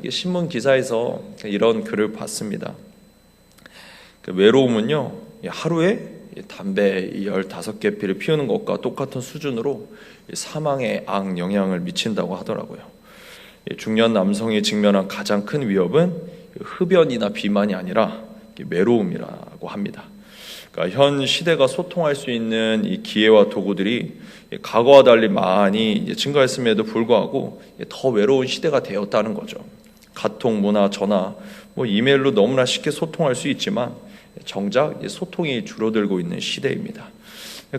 이게 신문 기사에서 이런 글을 봤습니다. 그 외로움은요, 하루에 담배 15개 피를 피우는 것과 똑같은 수준으로 사망에 악영향을 미친다고 하더라고요. 중년 남성이 직면한 가장 큰 위협은 흡연이나 비만이 아니라 외로움이라고 합니다. 그러니까 현 시대가 소통할 수 있는 이 기회와 도구들이 과거와 달리 많이 증가했음에도 불구하고 더 외로운 시대가 되었다는 거죠. 카톡, 문화, 전화, 이메일로 너무나 쉽게 소통할 수 있지만 정작 소통이 줄어들고 있는 시대입니다.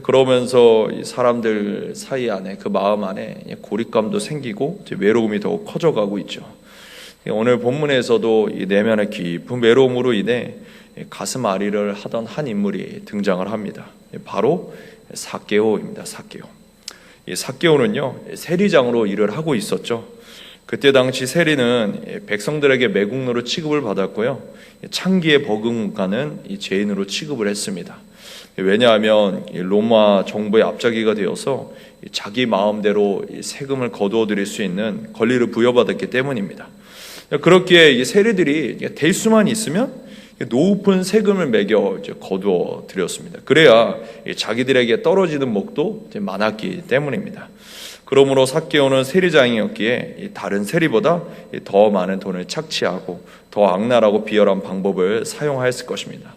그러면서 사람들 사이 안에, 그 마음 안에 고립감도 생기고 외로움이 더욱 커져가고 있죠. 오늘 본문에서도 이 내면의 깊은 외로움으로 인해 가슴 앓이를 하던 한 인물이 등장을 합니다. 바로 삭개오입니다. 삭개오. 이 삭개오는요, 세리장으로 일을 하고 있었죠. 그때 당시 세리는 백성들에게 매국노로 취급을 받았고요, 창기에 버금가는 죄인으로 취급을 했습니다. 왜냐하면 로마 정부의 앞잡이가 되어서 자기 마음대로 세금을 거두어 들일 수 있는 권리를 부여받았기 때문입니다. 그렇기에 세리들이 될 수만 있으면 높은 세금을 매겨 거두어 들였습니다. 그래야 자기들에게 떨어지는 목도 많았기 때문입니다. 그러므로 삭개오는 세리장이었기에 다른 세리보다 더 많은 돈을 착취하고 더 악랄하고 비열한 방법을 사용하였을 것입니다.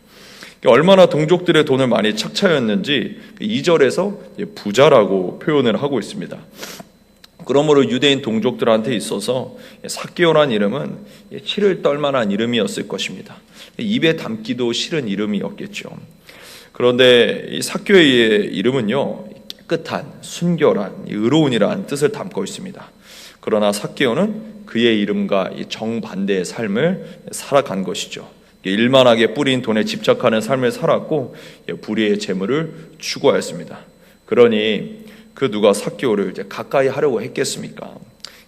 얼마나 동족들의 돈을 많이 착취하였는지 2절에서 부자라고 표현을 하고 있습니다. 그러므로 유대인 동족들한테 있어서 삭개오란 이름은 치를 떨만한 이름이었을 것입니다. 입에 담기도 싫은 이름이었겠죠. 그런데 이 삭개오의 이름은요, 깨끗한, 순결한, 의로운이라는 뜻을 담고 있습니다. 그러나 삭개오는 그의 이름과 정반대의 삶을 살아간 것이죠. 일만하게 뿌린 돈에 집착하는 삶을 살았고 불의의 재물을 추구하였습니다. 그러니 그 누가 삭개오를 가까이 하려고 했겠습니까?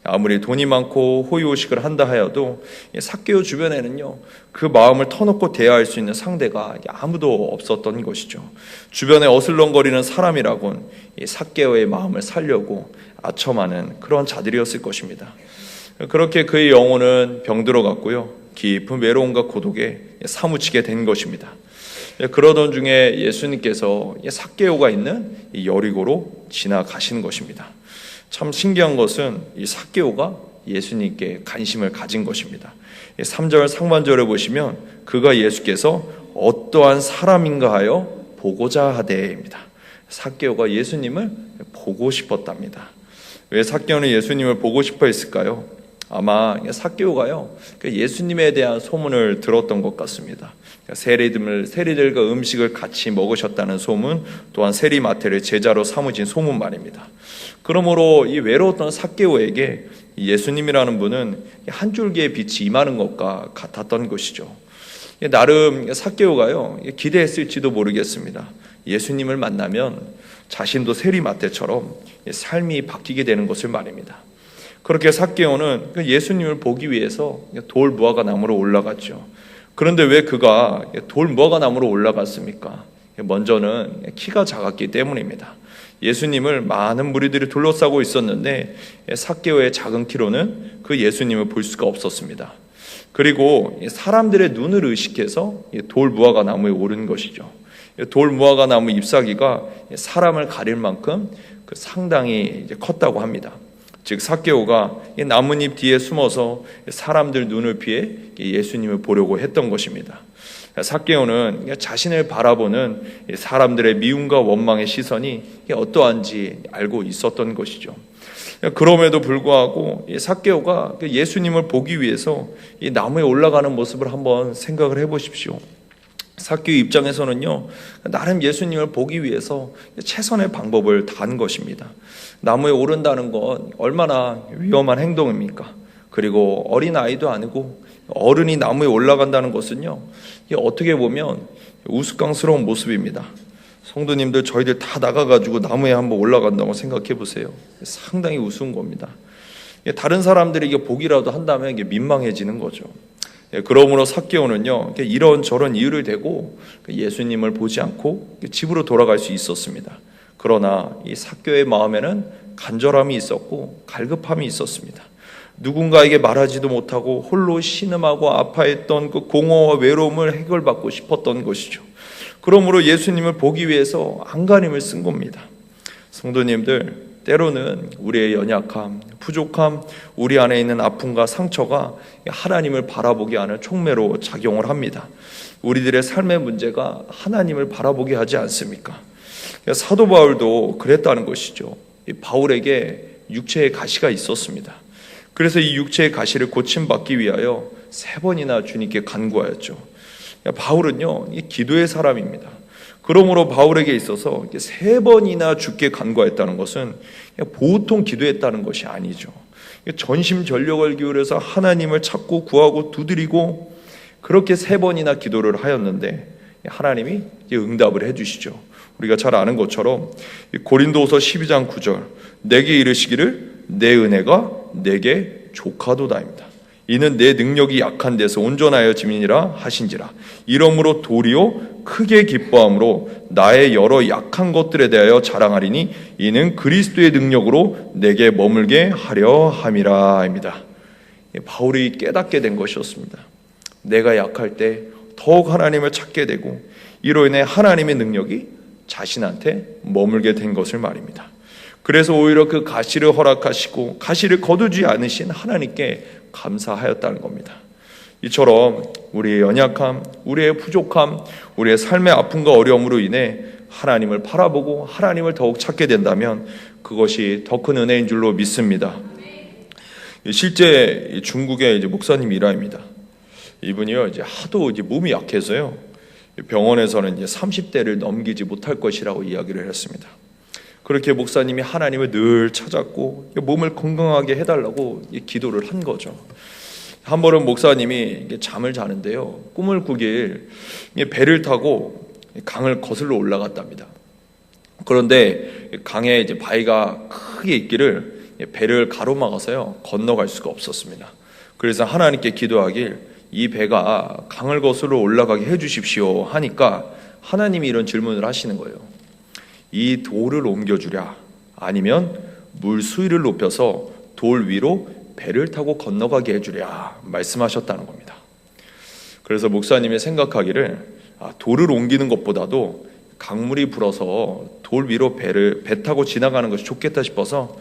아무리 돈이 많고 호의호식을 한다 하여도 삭개오 주변에는요, 그 마음을 터놓고 대화할 수 있는 상대가 아무도 없었던 것이죠. 주변에 어슬렁거리는 사람이라곤 삭개오의 마음을 살려고 아첨하는 그런 자들이었을 것입니다. 그렇게 그의 영혼은 병들어갔고요, 깊은 외로움과 고독에 사무치게 된 것입니다. 그러던 중에 예수님께서 삭개오가 있는 이 여리고로 지나가시는 것입니다. 참 신기한 것은 이 삭개오가 예수님께 관심을 가진 것입니다. 3절 상반절을 보시면 그가 예수께서 어떠한 사람인가 하여 보고자 하되입니다. 삭개오가 예수님을 보고 싶었답니다. 왜 삭개오는 예수님을 보고 싶어 했을까요? 아마 삭개오가요, 예수님에 대한 소문을 들었던 것 같습니다. 세리들과 음식을 같이 먹으셨다는 소문, 또한 세리마태를 제자로 삼으신 소문 말입니다. 그러므로 이 외로웠던 삭개오에게 예수님이라는 분은 한 줄기의 빛이 임하는 것과 같았던 것이죠. 나름 삭개오가요, 기대했을지도 모르겠습니다. 예수님을 만나면 자신도 세리마태처럼 삶이 바뀌게 되는 것을 말입니다. 그렇게 삭개오는 예수님을 보기 위해서 돌 무화과 나무로 올라갔죠. 그런데 왜 그가 돌 무화과 나무로 올라갔습니까? 먼저는 키가 작았기 때문입니다. 예수님을 많은 무리들이 둘러싸고 있었는데 삭개오의 작은 키로는 그 예수님을 볼 수가 없었습니다. 그리고 사람들의 눈을 의식해서 돌 무화과 나무에 오른 것이죠. 돌 무화과 나무 잎사귀가 사람을 가릴 만큼 상당히 컸다고 합니다. 즉 삭개오가 나뭇잎 뒤에 숨어서 사람들 눈을 피해 예수님을 보려고 했던 것입니다. 삭개오는 자신을 바라보는 사람들의 미움과 원망의 시선이 어떠한지 알고 있었던 것이죠. 그럼에도 불구하고 삭개오가 예수님을 보기 위해서 이 나무에 올라가는 모습을 한번 생각을 해보십시오. 삭개오 입장에서는요, 나름 예수님을 보기 위해서 최선의 방법을 다한 것입니다. 나무에 오른다는 건 얼마나 위험한 행동입니까? 그리고 어린아이도 아니고 어른이 나무에 올라간다는 것은요, 어떻게 보면 우스꽝스러운 모습입니다. 성도님들, 저희들 다 나가가지고 나무에 한번 올라간다고 생각해 보세요. 상당히 우스운 겁니다. 다른 사람들이 이게 보기라도 한다면 이게 민망해지는 거죠. 그러므로 삭개오는요, 이런저런 이유를 대고 예수님을 보지 않고 집으로 돌아갈 수 있었습니다. 그러나 이 삭개오의 마음에는 간절함이 있었고 갈급함이 있었습니다. 누군가에게 말하지도 못하고 홀로 신음하고 아파했던 그 공허와 외로움을 해결받고 싶었던 것이죠. 그러므로 예수님을 보기 위해서 안간힘을 쓴 겁니다. 성도님들, 때로는 우리의 연약함, 부족함, 우리 안에 있는 아픔과 상처가 하나님을 바라보게 하는 촉매로 작용을 합니다. 우리들의 삶의 문제가 하나님을 바라보게 하지 않습니까? 사도 바울도 그랬다는 것이죠. 바울에게 육체의 가시가 있었습니다. 그래서 이 육체의 가시를 고침받기 위하여 3번이나 주님께 간구하였죠. 바울은요, 기도의 사람입니다. 그러므로 바울에게 있어서 3번이나 주께 간구했다는 것은 보통 기도했다는 것이 아니죠. 전심전력을 기울여서 하나님을 찾고 구하고 두드리고 그렇게 3번이나 기도를 하였는데 하나님이 응답을 해주시죠. 우리가 잘 아는 것처럼 고린도후서 12장 9절, 내게 이르시기를 내 은혜가 내게 족하도다입니다. 이는 내 능력이 약한 데서 온전하여 짐이니라 하신지라. 이러므로 도리어 크게 기뻐함으로 나의 여러 약한 것들에 대하여 자랑하리니 이는 그리스도의 능력으로 내게 머물게 하려 함이라입니다. 바울이 깨닫게 된 것이었습니다. 내가 약할 때 더욱 하나님을 찾게 되고 이로 인해 하나님의 능력이 자신한테 머물게 된 것을 말입니다. 그래서 오히려 그 가시를 허락하시고 가시를 거두지 않으신 하나님께 감사하였다는 겁니다. 이처럼 우리의 연약함, 우리의 부족함, 우리의 삶의 아픔과 어려움으로 인해 하나님을 바라보고 하나님을 더욱 찾게 된다면 그것이 더 큰 은혜인 줄로 믿습니다. 실제 중국의 목사님 일화입니다. 이분이요, 하도 몸이 약해서요, 병원에서는 30대를 넘기지 못할 것이라고 이야기를 했습니다. 그렇게 목사님이 하나님을 늘 찾았고 몸을 건강하게 해달라고 기도를 한 거죠. 한 번은 목사님이 잠을 자는데요, 꿈을 꾸길 배를 타고 강을 거슬러 올라갔답니다. 그런데 강에 이제 바위가 크게 있기를 배를 가로막아서요 건너갈 수가 없었습니다. 그래서 하나님께 기도하길 이 배가 강을 거슬러 올라가게 해주십시오 하니까 하나님이 이런 질문을 하시는 거예요. 이 돌을 옮겨주랴, 아니면 물 수위를 높여서 돌 위로 배를 타고 건너가게 해주랴 말씀하셨다는 겁니다. 그래서 목사님이 생각하기를 돌을 옮기는 것보다도 강물이 불어서 돌 위로 배 타고 지나가는 것이 좋겠다 싶어서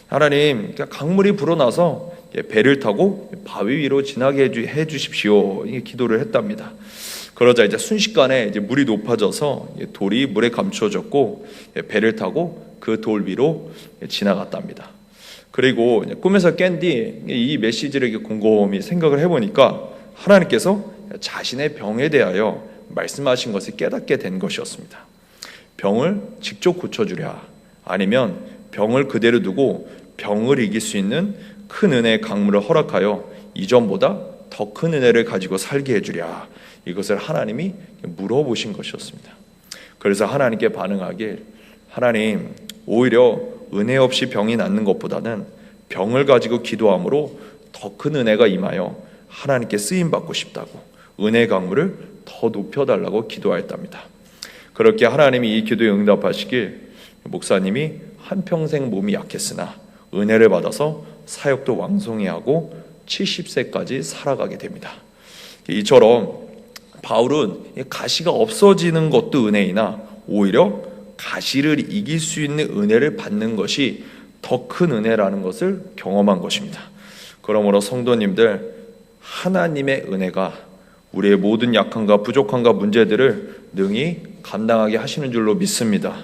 하나님, 강물이 불어나서 배를 타고 바위 위로 지나게 해 주십시오 기도를 했답니다. 그러자 이제 순식간에 물이 높아져서 돌이 물에 감추어졌고 배를 타고 그 돌 위로 지나갔답니다. 그리고 꿈에서 깬 뒤 이 메시지를 곰곰이 생각을 해보니까 하나님께서 자신의 병에 대하여 말씀하신 것을 깨닫게 된 것이었습니다. 병을 직접 고쳐주랴, 아니면 병을 그대로 두고 병을 이길 수 있는 큰 은혜의 강물을 허락하여 이전보다 더 큰 은혜를 가지고 살게 해주랴, 이것을 하나님이 물어보신 것이었습니다. 그래서 하나님께 반응하길, 하나님, 오히려 은혜 없이 병이 낫는 것보다는 병을 가지고 기도함으로 더 큰 은혜가 임하여 하나님께 쓰임받고 싶다고 은혜 강물을 더 높여달라고 기도하였답니다. 그렇게 하나님이 이 기도에 응답하시길 목사님이 한평생 몸이 약했으나 은혜를 받아서 사역도 왕성히 하고 70세까지 살아가게 됩니다. 이처럼 바울은 가시가 없어지는 것도 은혜이나 오히려 가시를 이길 수 있는 은혜를 받는 것이 더 큰 은혜라는 것을 경험한 것입니다. 그러므로 성도님들, 하나님의 은혜가 우리의 모든 약함과 부족함과 문제들을 능히 감당하게 하시는 줄로 믿습니다.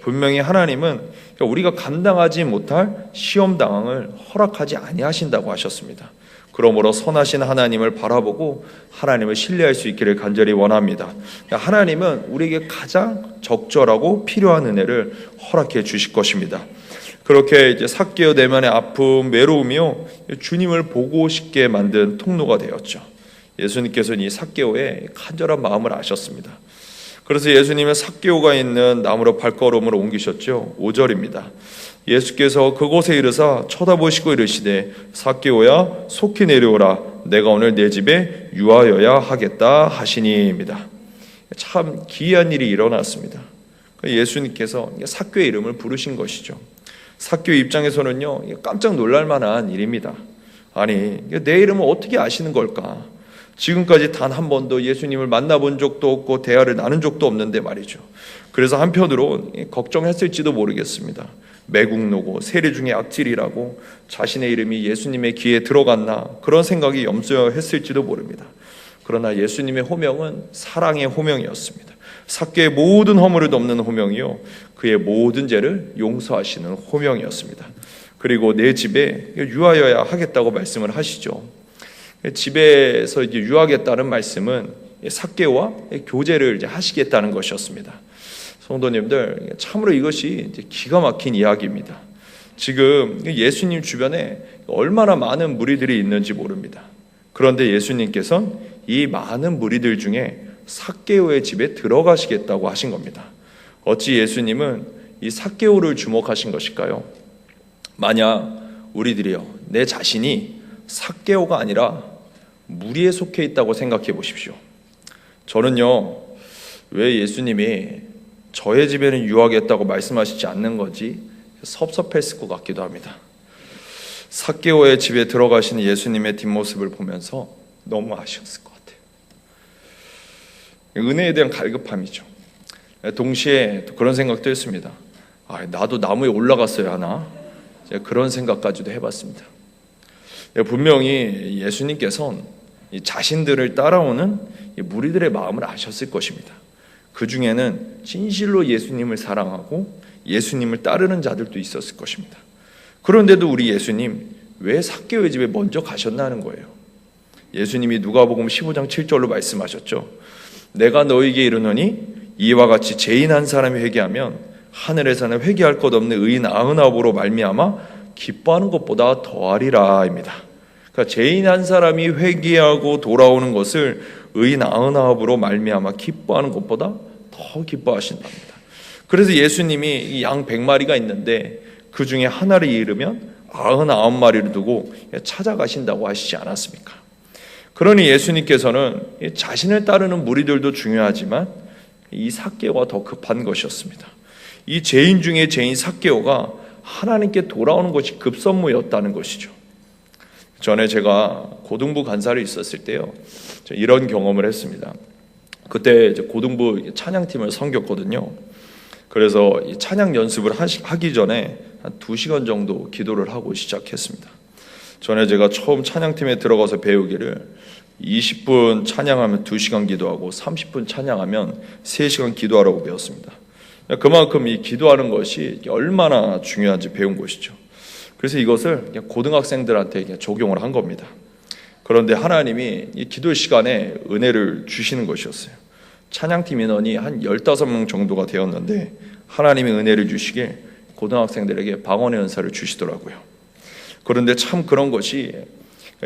분명히 하나님은 우리가 감당하지 못할 시험당함을 허락하지 아니하신다고 하셨습니다. 그러므로 선하신 하나님을 바라보고 하나님을 신뢰할 수 있기를 간절히 원합니다. 하나님은 우리에게 가장 적절하고 필요한 은혜를 허락해 주실 것입니다. 그렇게 이제 삭개오 내면의 아픔, 외로움이요, 주님을 보고 싶게 만든 통로가 되었죠. 예수님께서는 이 삭개오의 간절한 마음을 아셨습니다. 그래서 예수님은 삭개오가 있는 나무로 발걸음을 옮기셨죠. 5절입니다. 예수께서 그곳에 이르사 쳐다보시고 이르시되 삭개오야 속히 내려오라, 내가 오늘 내 집에 유하여야 하겠다 하시니입니다. 참 기이한 일이 일어났습니다. 예수님께서 삭개오의 이름을 부르신 것이죠. 삭개오 입장에서는요, 깜짝 놀랄 만한 일입니다. 아니, 내 이름을 어떻게 아시는 걸까? 지금까지 단 한 번도 예수님을 만나본 적도 없고 대화를 나눈 적도 없는데 말이죠. 그래서 한편으로 걱정했을지도 모르겠습니다. 매국노고 세례 중에 악질이라고 자신의 이름이 예수님의 귀에 들어갔나 그런 생각이 염려했을지도 모릅니다. 그러나 예수님의 호명은 사랑의 호명이었습니다. 삭개의 모든 허물을 덮는 호명이요, 그의 모든 죄를 용서하시는 호명이었습니다. 그리고 내 집에 유하여야 하겠다고 말씀을 하시죠. 집에서 이제 유하겠다는 말씀은 삭개와 교제를 이제 하시겠다는 것이었습니다. 성도님들, 참으로 이것이 이제 기가 막힌 이야기입니다. 지금 예수님 주변에 얼마나 많은 무리들이 있는지 모릅니다. 그런데 예수님께서는 이 많은 무리들 중에 삭개오의 집에 들어가시겠다고 하신 겁니다. 어찌 예수님은 이 삭개오를 주목하신 것일까요? 만약 우리들이요, 내 자신이 삭개오가 아니라 무리에 속해 있다고 생각해 보십시오. 저는요, 왜 예수님이 저의 집에는 유하겠다고 말씀하시지 않는 건지 섭섭했을 것 같기도 합니다. 삭개오의 집에 들어가시는 예수님의 뒷모습을 보면서 너무 아쉬웠을 것 같아요. 은혜에 대한 갈급함이죠. 동시에 그런 생각도 했습니다. 나도 나무에 올라갔어야 하나? 그런 생각까지도 해봤습니다. 분명히 예수님께서는 자신들을 따라오는 무리들의 마음을 아셨을 것입니다. 그 중에는 진실로 예수님을 사랑하고 예수님을 따르는 자들도 있었을 것입니다. 그런데도 우리 예수님 왜 삭개오의 집에 먼저 가셨나는 거예요. 예수님이 누가복음 15장 7절로 말씀하셨죠. 내가 너에게 이르노니 이와 같이 죄인 한 사람이 회개하면 하늘에서는 회개할 것 없는 의인 99으로 말미암아 기뻐하는 것보다 더하리라 입니다. 그러니까 죄인 한 사람이 회개하고 돌아오는 것을 의인 99으로 말미암아 기뻐하는 것보다 더 기뻐하신답니다. 그래서 예수님이 이 양 100마리가 있는데 그 중에 하나를 잃으면 99마리를 두고 찾아가신다고 하시지 않았습니까? 그러니 예수님께서는 자신을 따르는 무리들도 중요하지만 이 삭개오가 더 급한 것이었습니다. 이 죄인 중에 죄인 삭개오가 하나님께 돌아오는 것이 급선무였다는 것이죠. 전에 제가 고등부 간사를 있었을 때요, 이런 경험을 했습니다. 그때 이제 고등부 찬양팀을 섬겼거든요. 그래서 이 찬양 연습을 하기 전에 한 2시간 정도 기도를 하고 시작했습니다. 전에 제가 처음 찬양팀에 들어가서 배우기를 20분 찬양하면 2시간 기도하고 30분 찬양하면 3시간 기도하라고 배웠습니다. 그만큼 이 기도하는 것이 얼마나 중요한지 배운 것이죠. 그래서 이것을 고등학생들한테 적용을 한 겁니다. 그런데 하나님이 이 기도 시간에 은혜를 주시는 것이었어요. 찬양팀 인원이 한 15명 정도가 되었는데 하나님이 은혜를 주시게 고등학생들에게 방언의 은사를 주시더라고요. 그런데 참 그런 것이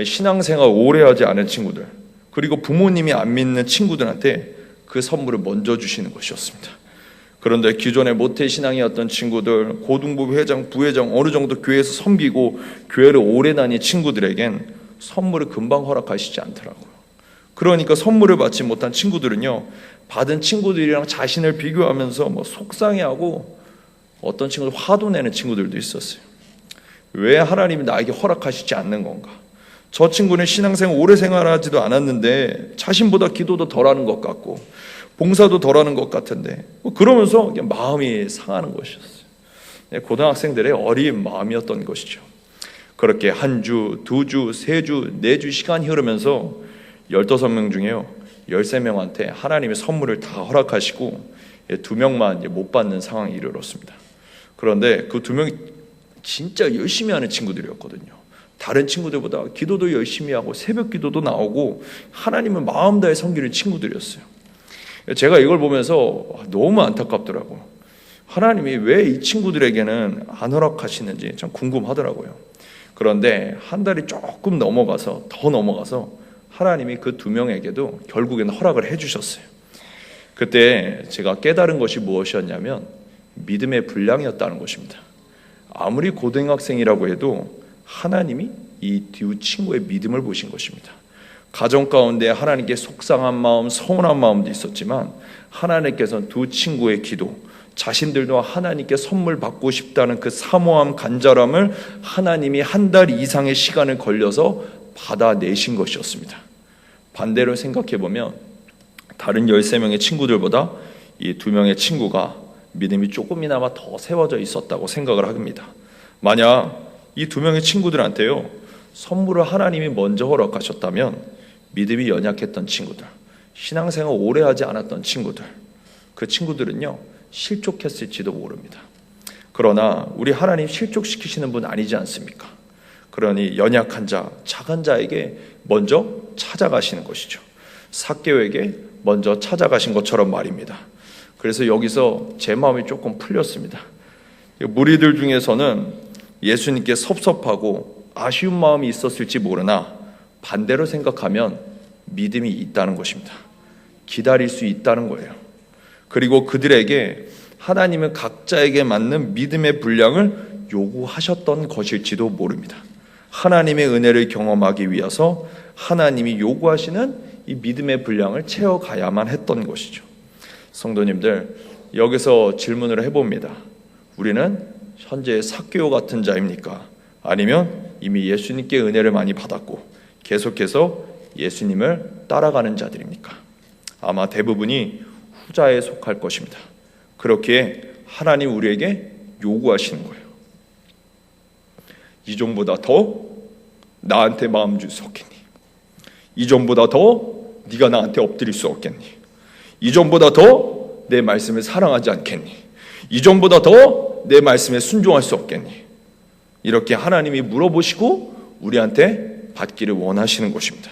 신앙생활 오래 하지 않은 친구들, 그리고 부모님이 안 믿는 친구들한테 그 선물을 먼저 주시는 것이었습니다. 그런데 기존에 모태신앙이었던 친구들, 고등부 회장, 부회장, 어느 정도 교회에서 섬기고 교회를 오래 다닌 친구들에겐 선물을 금방 허락하시지 않더라고요. 그러니까 선물을 받지 못한 친구들은요, 받은 친구들이랑 자신을 비교하면서 속상해하고 어떤 친구들 화도 내는 친구들도 있었어요. 왜 하나님이 나에게 허락하시지 않는 건가? 저 친구는 신앙생활 오래 생활하지도 않았는데 자신보다 기도도 덜하는 것 같고 봉사도 덜하는 것 같은데, 그러면서 마음이 상하는 것이었어요. 고등학생들의 어린 마음이었던 것이죠. 그렇게 한 주, 2주, 3주, 4주 시간이 흐르면서 15명 중에요 13명한테 하나님의 선물을 다 허락하시고 2명만 못 받는 상황에 이르렀습니다. 그런데 그 2명이 진짜 열심히 하는 친구들이었거든요. 다른 친구들보다 기도도 열심히 하고 새벽 기도도 나오고 하나님을 마음 다해 섬기는 친구들이었어요. 제가 이걸 보면서 너무 안타깝더라고요. 하나님이 왜 이 친구들에게는 안 허락하시는지 참 궁금하더라고요. 그런데 한 달이 조금 넘어가서 하나님이 그 2명에게도 결국에는 허락을 해주셨어요. 그때 제가 깨달은 것이 무엇이었냐면 믿음의 분량이었다는 것입니다. 아무리 고등학생이라고 해도 하나님이 이 두 친구의 믿음을 보신 것입니다. 가정 가운데 하나님께 속상한 마음, 서운한 마음도 있었지만 하나님께서는 두 친구의 기도, 자신들도 하나님께 선물 받고 싶다는 그 사모함, 간절함을 하나님이 한 달 이상의 시간을 걸려서 받아내신 것이었습니다. 반대로 생각해 보면 다른 13명의 친구들보다 이 2명의 친구가 믿음이 조금이나마 더 세워져 있었다고 생각을 합니다. 만약 이 2명의 친구들한테요, 선물을 하나님이 먼저 허락하셨다면 믿음이 연약했던 친구들, 신앙생활 오래 하지 않았던 친구들, 그 친구들은요 실족했을지도 모릅니다. 그러나 우리 하나님 실족시키시는 분 아니지 않습니까? 그러니 연약한 자, 작은 자에게 먼저 찾아가시는 것이죠. 삭개오에게 먼저 찾아가신 것처럼 말입니다. 그래서 여기서 제 마음이 조금 풀렸습니다. 무리들 중에서는 예수님께 섭섭하고 아쉬운 마음이 있었을지 모르나 반대로 생각하면 믿음이 있다는 것입니다. 기다릴 수 있다는 거예요. 그리고 그들에게 하나님은 각자에게 맞는 믿음의 분량을 요구하셨던 것일지도 모릅니다. 하나님의 은혜를 경험하기 위해서 하나님이 요구하시는 이 믿음의 분량을 채워가야만 했던 것이죠. 성도님들, 여기서 질문을 해봅니다. 우리는 현재 삭개오 같은 자입니까? 아니면 이미 예수님께 은혜를 많이 받았고 계속해서 예수님을 따라가는 자들입니까? 아마 대부분이 후자에 속할 것입니다. 그렇기에 하나님 우리에게 요구하시는 거예요. 이전보다 더 나한테 마음 줄 수 없겠니? 이전보다 더 네가 나한테 엎드릴 수 없겠니? 이전보다 더 내 말씀을 사랑하지 않겠니? 이전보다 더 내 말씀에 순종할 수 없겠니? 이렇게 하나님이 물어보시고 우리한테 받기를 원하시는 것입니다.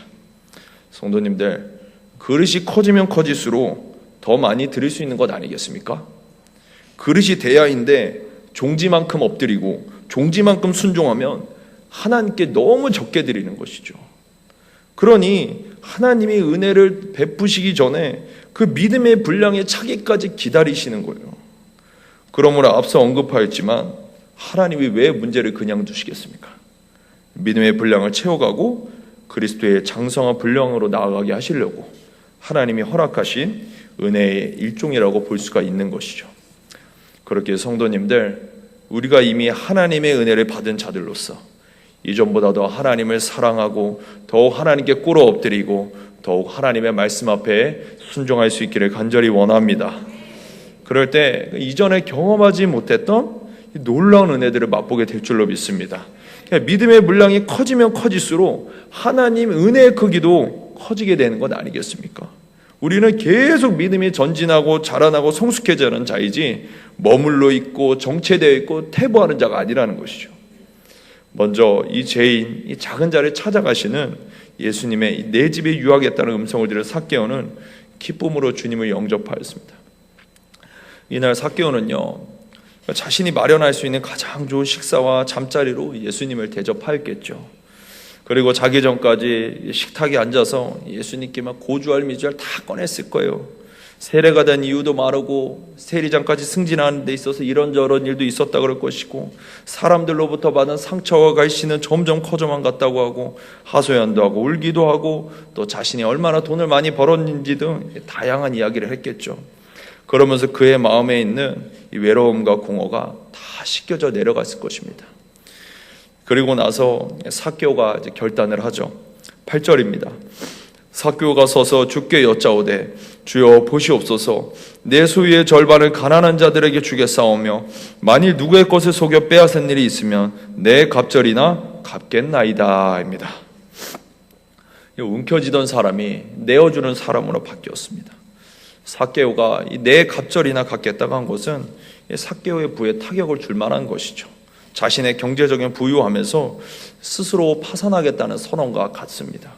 성도님들, 그릇이 커지면 커질수록 더 많이 드릴 수 있는 것 아니겠습니까? 그릇이 대야인데 종지만큼 엎드리고 종지만큼 순종하면 하나님께 너무 적게 드리는 것이죠. 그러니 하나님이 은혜를 베푸시기 전에 그 믿음의 분량에 차기까지 기다리시는 거예요. 그러므로 앞서 언급하였지만 하나님이 왜 문제를 그냥 두시겠습니까? 믿음의 분량을 채워가고 그리스도의 장성한 분량으로 나아가게 하시려고 하나님이 허락하신 은혜의 일종이라고 볼 수가 있는 것이죠. 그렇게 성도님들, 우리가 이미 하나님의 은혜를 받은 자들로서 이전보다 더 하나님을 사랑하고 더욱 하나님께 꿇어 엎드리고 더욱 하나님의 말씀 앞에 순종할 수 있기를 간절히 원합니다. 그럴 때 이전에 경험하지 못했던 놀라운 은혜들을 맛보게 될 줄로 믿습니다. 믿음의 분량이 커지면 커질수록 하나님 은혜의 크기도 커지게 되는 것 아니겠습니까? 우리는 계속 믿음이 전진하고 자라나고 성숙해지는 자이지 머물러 있고 정체되어 있고 퇴보하는 자가 아니라는 것이죠. 먼저 이 죄인, 이 작은 자를 찾아가시는 예수님의 내 집에 유하겠다는 음성을 들은 삭개오는 기쁨으로 주님을 영접하였습니다. 이날 삭개오는요, 자신이 마련할 수 있는 가장 좋은 식사와 잠자리로 예수님을 대접하였겠죠. 그리고 자기 전까지 식탁에 앉아서 예수님께 막 고주할 미주알 다 꺼냈을 거예요. 세례가 된 이유도 말하고 세리장까지 승진하는 데 있어서 이런저런 일도 있었다 그럴 것이고 사람들로부터 받은 상처와 갈시는 점점 커져만 갔다고 하고 하소연도 하고 울기도 하고 또 자신이 얼마나 돈을 많이 벌었는지 등 다양한 이야기를 했겠죠. 그러면서 그의 마음에 있는 이 외로움과 공허가 다 씻겨져 내려갔을 것입니다. 그리고 나서 삭개오가 이제 결단을 하죠. 8절입니다. 삭개오가 서서 주께 여짜오되 주여 보시옵소서, 내 소유의 절반을 가난한 자들에게 주겠사오며 만일 누구의 것을 속여 빼앗은 일이 있으면 내 갑절이나 갚겠나이다 입니다. 움켜쥐던 사람이 내어주는 사람으로 바뀌었습니다. 삭개오가 내 갑절이나 갚겠다고 한 것은 삭개오의 부에 타격을 줄 만한 것이죠. 자신의 경제적인 부유하면서 스스로 파산하겠다는 선언과 같습니다.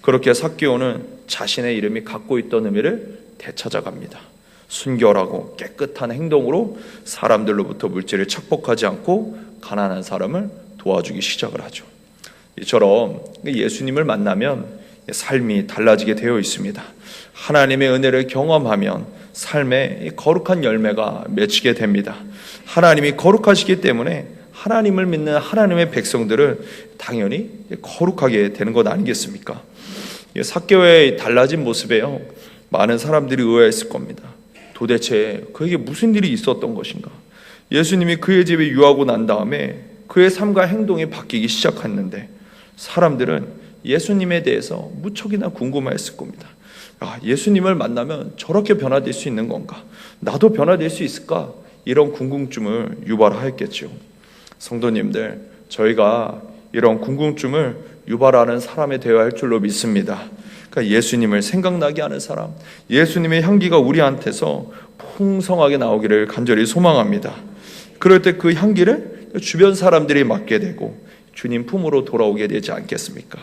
그렇게 삭개오는 자신의 이름이 갖고 있던 의미를 되찾아갑니다. 순결하고 깨끗한 행동으로 사람들로부터 물질을 착복하지 않고 가난한 사람을 도와주기 시작을 하죠. 이처럼 예수님을 만나면 삶이 달라지게 되어 있습니다. 하나님의 은혜를 경험하면 삶에 거룩한 열매가 맺히게 됩니다. 하나님이 거룩하시기 때문에 하나님을 믿는 하나님의 백성들은 당연히 거룩하게 되는 것 아니겠습니까? 삭개오의 달라진 모습에요, 많은 사람들이 의아했을 겁니다. 도대체 그에게 무슨 일이 있었던 것인가? 예수님이 그의 집에 유하고 난 다음에 그의 삶과 행동이 바뀌기 시작했는데 사람들은 예수님에 대해서 무척이나 궁금해했을 겁니다. 예수님을 만나면 저렇게 변화될 수 있는 건가? 나도 변화될 수 있을까? 이런 궁금증을 유발하였겠죠. 성도님들, 저희가 이런 궁금증을 유발하는 사람이 되어야 할 줄로 믿습니다. 그러니까 예수님을 생각나게 하는 사람, 예수님의 향기가 우리한테서 풍성하게 나오기를 간절히 소망합니다. 그럴 때 그 향기를 주변 사람들이 맡게 되고 주님 품으로 돌아오게 되지 않겠습니까?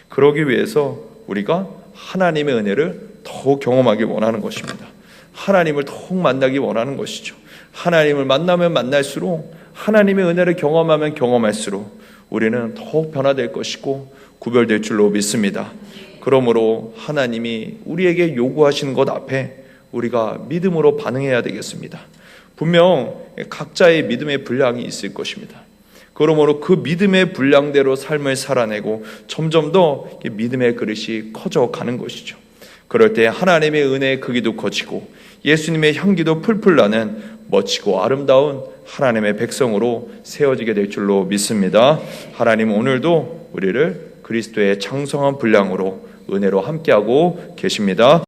그러기 위해서 우리가 하나님의 은혜를 더욱 경험하기 원하는 것입니다. 하나님을 더욱 만나기 원하는 것이죠. 하나님을 만나면 만날수록, 하나님의 은혜를 경험하면 경험할수록 우리는 더욱 변화될 것이고 구별될 줄로 믿습니다. 그러므로 하나님이 우리에게 요구하시는 것 앞에 우리가 믿음으로 반응해야 되겠습니다. 분명 각자의 믿음의 분량이 있을 것입니다. 그러므로 그 믿음의 분량대로 삶을 살아내고 점점 더 믿음의 그릇이 커져가는 것이죠. 그럴 때 하나님의 은혜의 크기도 커지고 예수님의 향기도 풀풀 나는 멋지고 아름다운 하나님의 백성으로 세워지게 될 줄로 믿습니다. 하나님 오늘도 우리를 그리스도의 장성한 분량으로 은혜로 함께하고 계십니다.